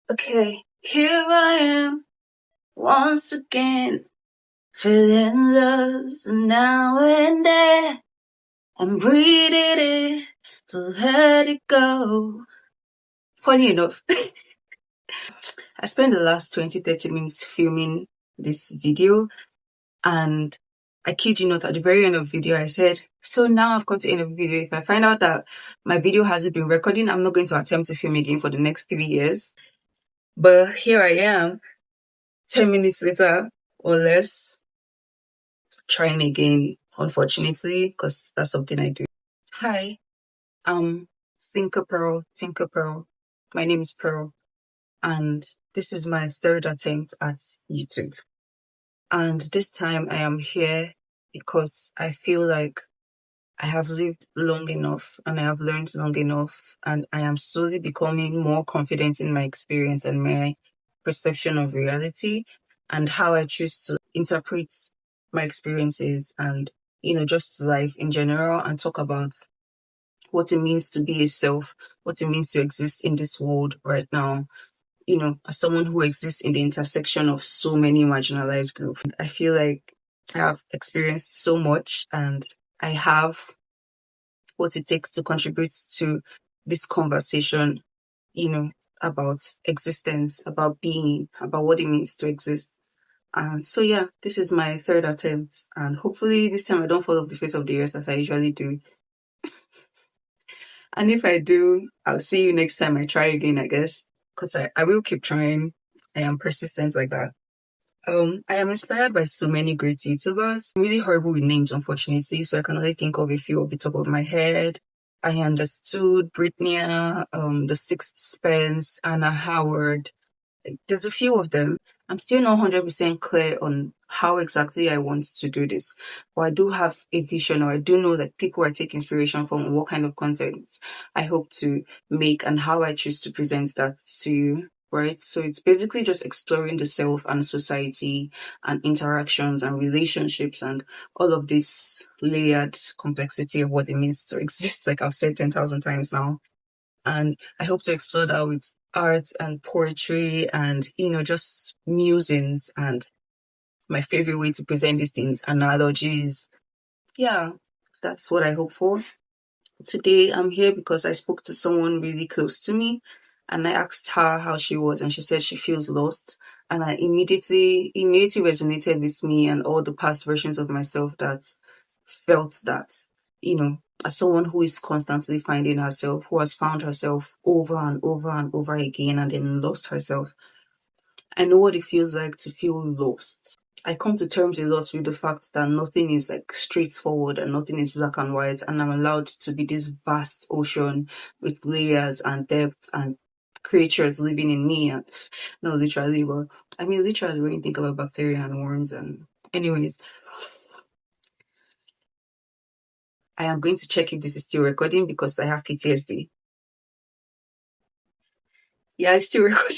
Okay, here I am once again, feeling lost now and then. I'm breathing it to let it go. Funny enough, I spent the last 20-30 minutes filming this video, and I kid you not, at the very end of the video, I said, so now I've come to the end of the video. If I find out that my video hasn't been recording, I'm not going to attempt to film again for the next 3 years. But here I am, 10 minutes later or less, trying again, unfortunately, because that's something I do. Hi, Tinker Pearl. My name is Pearl, and this is my third attempt at YouTube. And this time I am here because I feel like I have lived long enough and I have learned long enough, and I am slowly becoming more confident in my experience and my perception of reality and how I choose to interpret my experiences and, just life in general, and talk about what it means to be a self, what it means to exist in this world right now. As someone who exists in the intersection of so many marginalized groups, I feel like I have experienced so much and I have what it takes to contribute to this conversation, about existence, about being, about what it means to exist. And so, yeah, this is my third attempt. And hopefully this time I don't fall off the face of the earth as I usually do. And if I do, I'll see you next time I try again, I guess. Because I will keep trying. I am persistent like that. I am inspired by so many great YouTubers. I'm really horrible with names, unfortunately, so I can only think of a few off the top of my head. I understood Brittany, The Sixth Sense, Anna Howard. There's a few of them. I'm still not 100% clear on how exactly I want to do this, but I do have a vision, or I do know that people I take inspiration from, what kind of content I hope to make and how I choose to present that to you. Right? So it's basically just exploring the self and society and interactions and relationships and all of this layered complexity of what it means to exist, like I've said 10,000 times now. And I hope to explore that with art and poetry and, just musings and my favorite way to present these things, analogies. Yeah, that's what I hope for. Today I'm here because I spoke to someone really close to me and I asked her how she was, and she said she feels lost. And I immediately resonated with me and all the past versions of myself that felt that, as someone who is constantly finding herself, who has found herself over and over and over again and then lost herself. I know what it feels like to feel lost. I come to terms a lot with the fact that nothing is like straightforward and nothing is black and white, and I'm allowed to be this vast ocean with layers and depths and creatures living in me. And not literally, but I mean literally when you think about bacteria and worms. And anyways, I am going to check if this is still recording because I have PTSD. Yeah, it's still recording.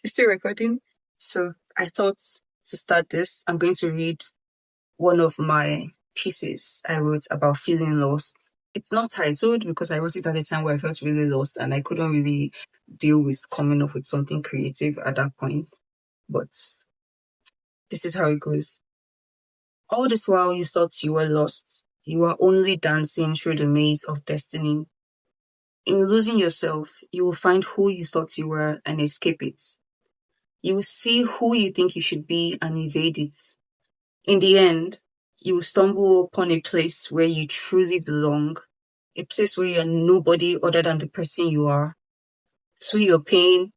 It's still recording. So I thought to start this, I'm going to read one of my pieces I wrote about feeling lost. It's not titled because I wrote it at a time where I felt really lost and I couldn't really deal with coming up with something creative at that point. But this is how it goes. All this while you thought you were lost. You were only dancing through the maze of destiny. In losing yourself, you will find who you thought you were and escape it. You will see who you think you should be and evade it. In the end, you will stumble upon a place where you truly belong, a place where you're nobody other than the person you are. Through your pain,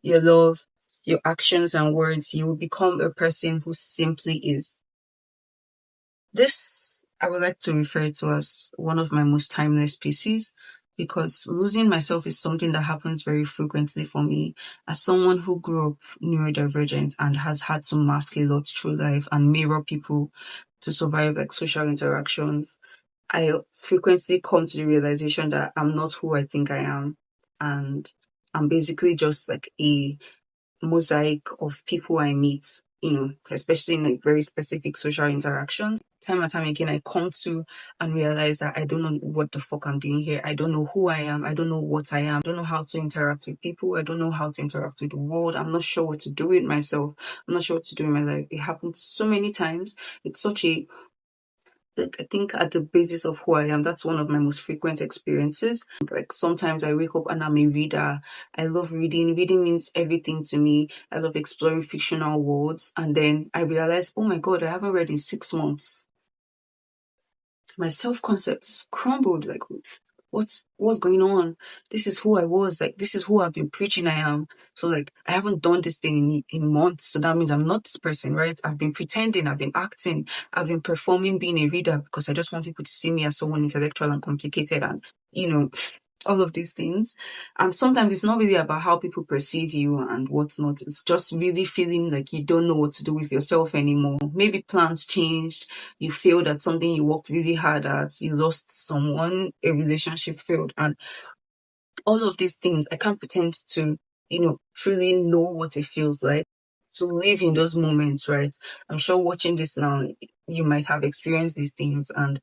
your love, your actions and words, you will become a person who simply is. This I would like to refer to as one of my most timeless pieces, because losing myself is something that happens very frequently for me as someone who grew up neurodivergent and has had to mask a lot through life and mirror people to survive like social interactions. I frequently come to the realization that I'm not who I think I am, and I'm basically just like a mosaic of people I meet, especially in like very specific social interactions. time and time again, I come to and realize that I don't know what the fuck I'm doing here. I don't know who I am. I don't know what I am. I don't know how to interact with people. I don't know how to interact with the world. I'm not sure what to do with myself. I'm not sure what to do in my life. It happened so many times. It's such a, like, I think at the basis of who I am, that's one of my most frequent experiences. Like sometimes I wake up and I'm a reader. I love reading. Reading means everything to me. I love exploring fictional worlds. And then I realize, oh my God, I haven't read in 6 months. My self-concept is crumbled. Like, what's going on? This is who I was. Like, this is who I've been preaching I am. So like, I haven't done this thing in months. So that means I'm not this person, right? I've been pretending, I've been acting, I've been performing being a reader because I just want people to see me as someone intellectual and complicated and, you know, all of these things. And sometimes it's not really about how people perceive you and what's not. It's just really feeling like you don't know what to do with yourself anymore. Maybe plans changed, you failed at something you worked really hard at, you lost someone, a relationship failed, and all of these things. I can't pretend to, truly know what it feels like to live in those moments, right? I'm sure watching this now, you might have experienced these things, and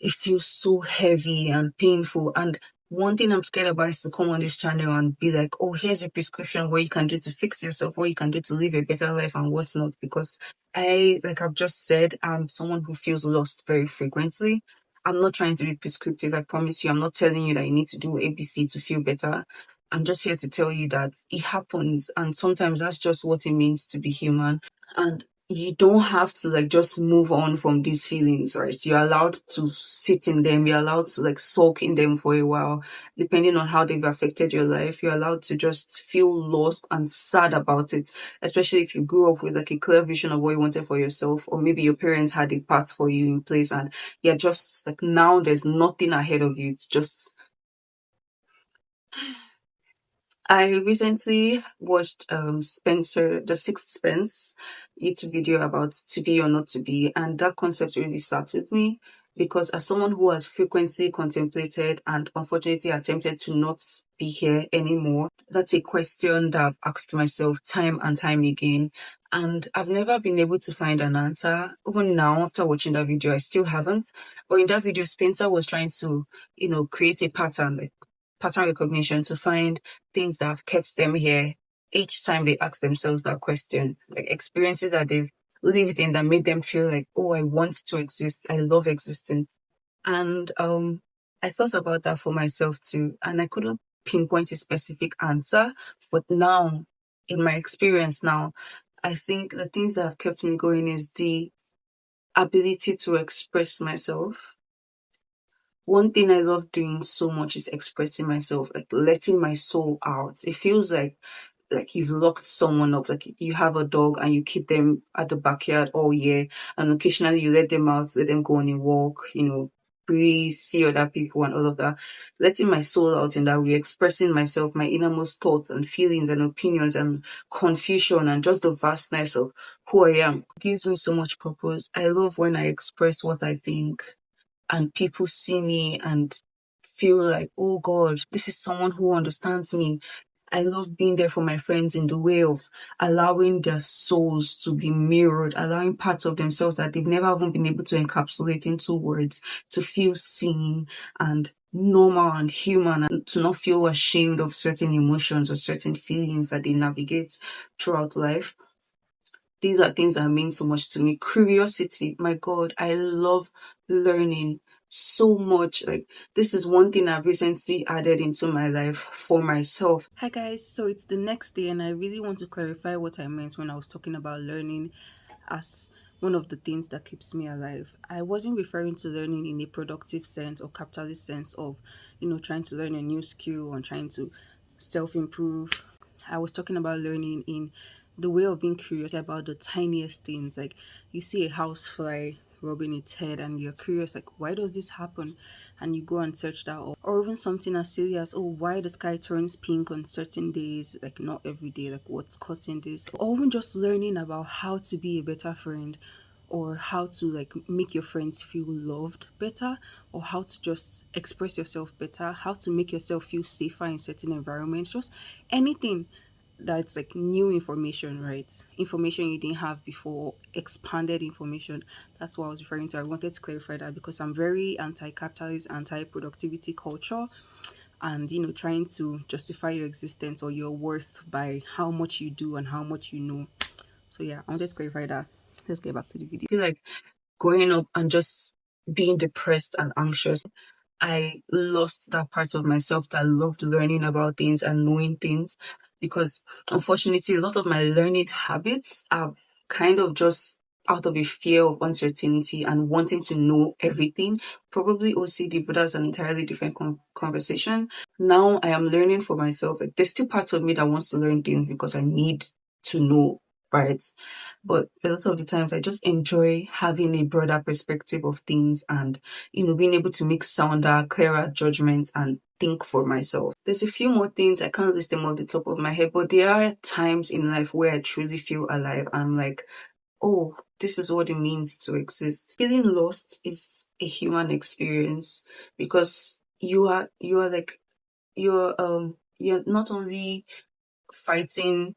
it feels so heavy and painful. And one thing I'm scared about is to come on this channel and be like, oh, here's a prescription, what you can do to fix yourself, what you can do to live a better life and whatnot. Because like I've just said, I'm someone who feels lost very frequently. I'm not trying to be prescriptive. I promise you, I'm not telling you that you need to do ABC to feel better. I'm just here to tell you that it happens. And sometimes that's just what it means to be human. And you don't have to like just move on from these feelings, right? You're allowed to sit in them. You're allowed to like sulk in them for a while, depending on how they've affected your life. You're allowed to just feel lost and sad about it, especially if you grew up with like a clear vision of what you wanted for yourself, or maybe your parents had a path for you in place and you're just like, now there's nothing ahead of you. It's just, I recently watched Spencer, the Sixth Sense YouTube video about to be or not to be, and that concept really sat with me because as someone who has frequently contemplated and unfortunately attempted to not be here anymore, that's a question that I've asked myself time and time again. And I've never been able to find an answer. Even now, after watching that video, I still haven't. But in that video, Spencer was trying to, create a pattern, like pattern recognition to find things that have kept them here each time they ask themselves that question, like experiences that they've lived in that made them feel like, oh, I want to exist, I love existing. And I thought about that for myself too, and I couldn't pinpoint a specific answer. But now, in my experience now, I think the things that have kept me going is the ability to express myself. One thing I love doing so much is expressing myself, like letting my soul out. It feels like you've locked someone up, like you have a dog and you keep them at the backyard all year, and occasionally you let them out, let them go on a walk, breathe, see other people and all of that. Letting my soul out in that way, expressing myself, my innermost thoughts and feelings and opinions and confusion and just the vastness of who I am gives me so much purpose. I love when I express what I think and people see me and feel like, oh God, this is someone who understands me. I love being there for my friends in the way of allowing their souls to be mirrored, allowing parts of themselves that they've never even been able to encapsulate into words to feel seen and normal and human, and to not feel ashamed of certain emotions or certain feelings that they navigate throughout life. These are things that mean so much to me. Curiosity, my God, I love learning so much. Like, this is one thing I've recently added into my life for myself. Hi guys, so it's the next day, and I really want to clarify what I meant when I was talking about learning as one of the things that keeps me alive. I wasn't referring to learning in a productive sense or capitalist sense of, trying to learn a new skill and trying to self improve. I was talking about learning in the way of being curious about the tiniest things. Like, you see a house fly rubbing its head and you're curious, like, why does this happen? And you go and search that up. Or even something as silly as, oh, why the sky turns pink on certain days, like not every day, like what's causing this? Or even just learning about how to be a better friend, or how to like make your friends feel loved better, or how to just express yourself better, how to make yourself feel safer in certain environments, just anything that's like new information, right? Information you didn't have before, expanded information. That's what I was referring to. I wanted to clarify that because I'm very anti-capitalist, anti-productivity culture, and trying to justify your existence or your worth by how much you do and how much you know. So yeah, I wanted to clarify that. Let's get back to the video. I feel like growing up and just being depressed and anxious, I lost that part of myself that loved learning about things and knowing things, because unfortunately, a lot of my learning habits are kind of just out of a fear of uncertainty and wanting to know everything. Probably OCD, but that's an entirely different conversation. Now I am learning for myself. Like, there's still parts of me that wants to learn things because I need to know, right? But a lot of the times I just enjoy having a broader perspective of things and, being able to make sounder, clearer judgments and think for myself. There's a few more things, I can't list them off the top of my head, but there are times in life where I truly feel alive. I'm like, oh, this is what it means to exist. Feeling lost is a human experience because you're not only fighting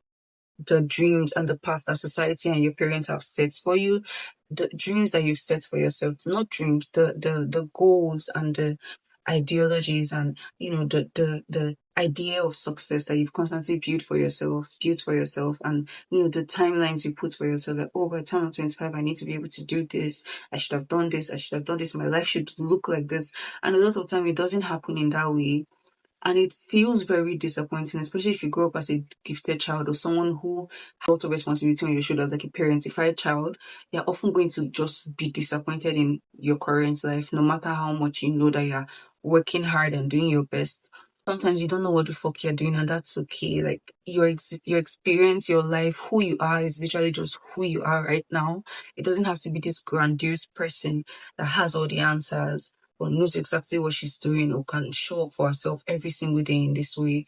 the dreams and the path that society and your parents have set for you, the dreams that you've set for yourself, not dreams, the goals and the ideologies and the idea of success that you've constantly built for yourself, and the timelines you put for yourself, that, oh, by the time I'm 25 I need to be able to do this, I should have done this, I should have done this, my life should look like this. And a lot of time it doesn't happen in that way, and it feels very disappointing, especially if you grow up as a gifted child or someone who has a lot of responsibility on your shoulders, like a parentified child. You're often going to just be disappointed in your current life, no matter how much you know that you're working hard and doing your best. Sometimes you don't know what the fuck you're doing, and that's okay. Like, your experience, your life, who you are is literally just who you are right now. It doesn't have to be this grandiose person that has all the answers or knows exactly what she's doing or can show up for herself every single day in this way.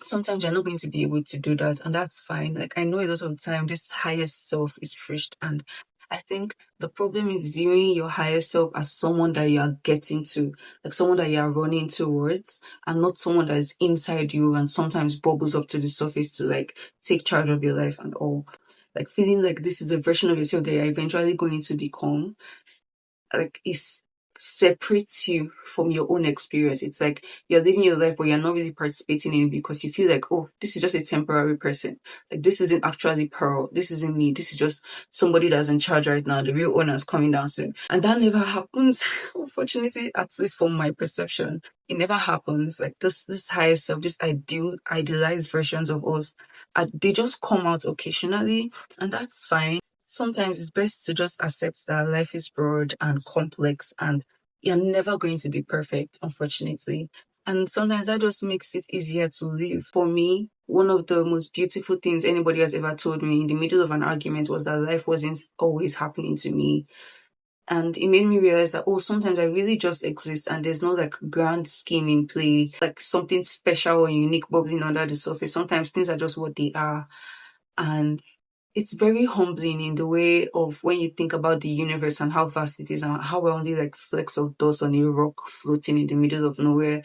Sometimes you're not going to be able to do that, and that's fine. Like, I know a lot of the time this highest self is pushed, and I think the problem is viewing your higher self as someone that you are getting to, like someone that you are running towards, and not someone that is inside you and sometimes bubbles up to the surface to like take charge of your life and all. Like, feeling like this is a version of yourself that you're eventually going to become, like, it separates you from your own experience. It's like you're living your life, but you're not really participating in it because you feel like, oh, this is just a temporary person. Like, this isn't actually Pearl. This isn't me. This is just somebody that's in charge right now. The real owner is coming down soon. And that never happens. Unfortunately, at least from my perception, it never happens. Like, this higher self, this idealized versions of us, they just come out occasionally, and that's fine. Sometimes it's best to just accept that life is broad and complex and you're never going to be perfect, unfortunately. And sometimes that just makes it easier to live. For me, one of the most beautiful things anybody has ever told me in the middle of an argument was that life wasn't always happening to me. And it made me realize that, oh, sometimes I really just exist and there's no like grand scheme in play, like something special or unique bubbling under the surface. Sometimes things are just what they are. And it's very humbling in the way of when you think about the universe and how vast it is and how we're only like flecks of dust on a rock floating in the middle of nowhere.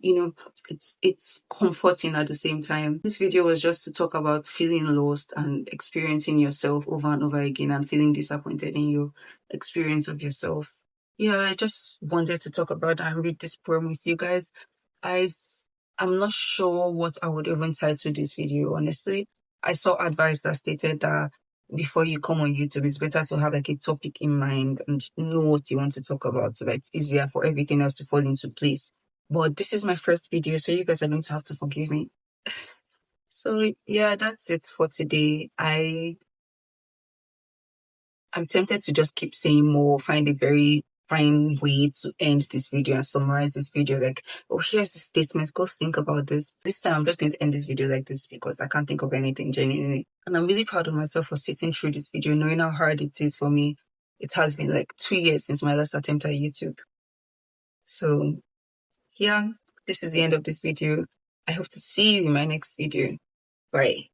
It's comforting at the same time. This video was just to talk about feeling lost and experiencing yourself over and over again and feeling disappointed in your experience of yourself. Yeah, I just wanted to talk about that and read this poem with you guys. I'm not sure what I would even title this video, honestly. I saw advice that stated that before you come on YouTube, it's better to have like a topic in mind and know what you want to talk about so that it's easier for everything else to fall into place. But this is my first video, so you guys are going to have to forgive me. So yeah, that's it for today. I'm tempted to just keep saying more, find a very fine way to end this video and summarize this video. Like, oh, here's the statement. Go think about this. This time, I'm just going to end this video like this because I can't think of anything genuinely. And I'm really proud of myself for sitting through this video, knowing how hard it is for me. It has been like 2 years since my last attempt at YouTube. So yeah, this is the end of this video. I hope to see you in my next video. Bye.